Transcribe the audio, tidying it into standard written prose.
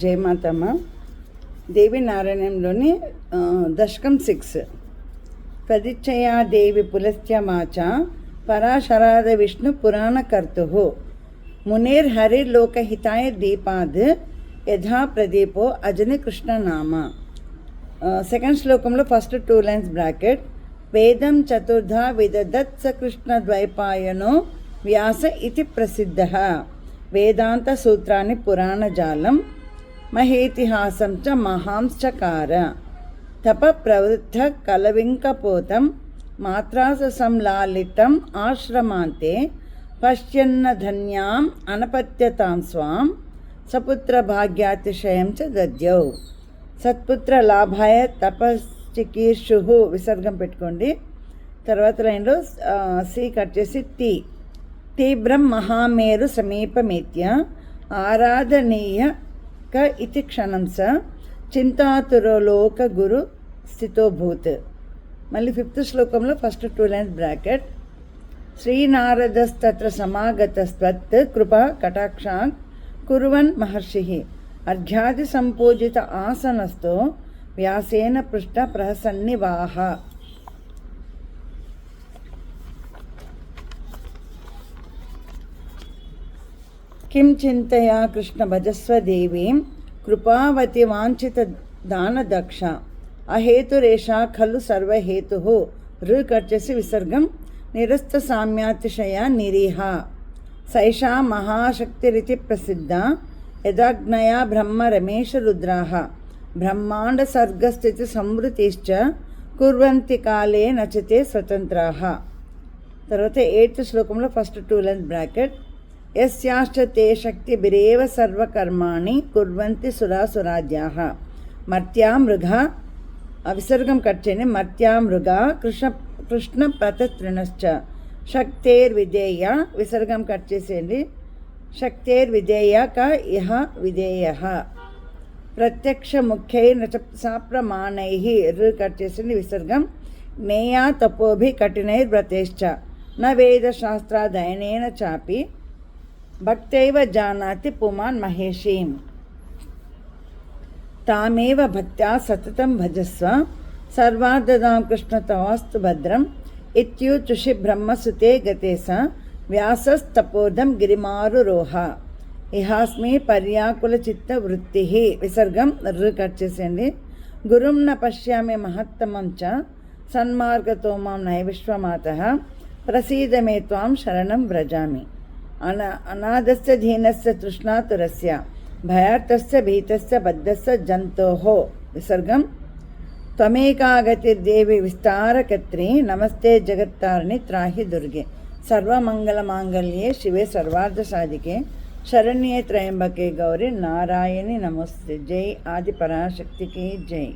జయమాతమ్మ. దేవి నారాయణంలోని దశకం 6. ప్రదిచ్చయా దేవి పులస్త్యమాచ పరాశరాద విష్ణు పురాణకర్తు మునేర్ హరిలోకహితాయ దీపాద్ యథా ప్రదీపో అజని కృష్ణనామ. సెకండ్ శ్లోకంలో ఫస్ట్ 2 లైన్స్ బ్రాకెట్. వేదం చతుర్ధా విదదత్ స కృష్ణద్వైపాయనో వ్యాస ఇతి ప్రసిద్ధ. వేదాంత సూత్రాన్ని పురాణజాలం మహేతిహాసం చ మహాంశ్చకార. తప ప్రవృద్ధ కలవింకపోతం మాత్రాస సంలాలితం ఆశ్రమాంతే పశ్యన్న ధన్యాం అనపత్యతాం స్వాం సపుత్ర భాగ్యాతిశయం చ దద్యౌ. సత్పుత్ర లాభాయ తపశ్చికీర్షు విసర్గం పెట్టుకోండి. తర్వాత లైన్లో సి కట్ చేసి టీ. తీవ్రం మహామేరు సమీపమేత్య ఆరాధనీయ క ఇతి క్షణం స చింతాతురో లోక గురు స్థితోభూత్. మళ్ళీ 5th శ్లోకంలో ఫస్ట్ 2 లైన్స్ బ్రాకెట్. శ్రీనారదస్తత్ర సమాగతస్త్వత్ కృపా కటాక్షాన్ కుర్వన్ మహర్షిః అర్ఘ్యాది సంపూజిత ఆసనస్థో వ్యాసేన పృష్ట ప్రహసన్నివాహ. కిం చింతయా కృష్ణ భజస్వ దేవీం కృపావతి వాంఛిత దానదక్ష అహేతురేషా ఖలు సర్వహేతుః. రు కట్ చేసి విసర్గం. నిరస్త సామ్యాతిశయ నిరీహ. సైషా మహాశక్తిరితి ప్రసిద్ధ యదాగ్నయా బ్రహ్మ రమేశ రుద్రాః బ్రహ్మాండ సర్గస్థితి సంవృతిశ్చ కుర్వంతి కాలే నచతే స్వతంత్రాః. తర్వాత 8th శ్లోకంలో ఫస్ట్ 2 లైన్స్ బ్రాకెట్. యస్యాశ్చ తే శక్తిభిరేవ సర్వకర్మాణి కుర్వంతి సురాసురాద్యాః మర్త్యా మృగా. విసర్గం కట్ చేయండి. మర్త్యా మృగా కృష్ణ ప్రతతృణశ్చ శక్తేర్విధేయ. విసర్గం కట్ చేసేయండి. శక్తేర్విధేయ క ఇహ విధేయః. ప్రత్యక్ష ముఖ్యైర్న సాప్రమాణైః. రు కట్ చేసింది విసర్గం. జ్ఞేయా తపోభి కఠినైర్వ్రతైశ్చ న వేదశాస్త్రాదయనేన చాపి భక్తైవ జానాతి పుమాన్ మహేషీం. తామేవ భక్త్యా సతతం భజస్వ సర్వార్దదాం కృష్ణ తవాస్తు భద్రం ఇత్యూచుషి బ్రహ్మసుతే గతే స వ్యాసస్తపోర్ధం గిరిమారురోహ. ఇహాస్మి పర్యాకుల చిత్త వృత్తి. విసర్గం రు కట్ చేసేయండి. గురుం న పశ్యామి మహత్తమం చ సన్మార్గతో మాం నైవిశ్వమాతః ప్రసీద మే త్వాం శరణం వ్రజామి. అనాథస్య దీనస్య తృష్ణాతురస్య భయార్తస్య భీతస్య బద్ధస్య జంతోః. విసర్గం. త్వమేకాగతిర్దేవి విస్తారకర్త్రి నమస్తే జగత్తారిణి త్రాహి దుర్గే. సర్వమంగళమాంగళ్యే శివే సర్వార్థసాధికే శరణ్యే త్రయంబకే గౌరి నారాయణి నమస్తే. జై ఆది పరాశక్తికి జై.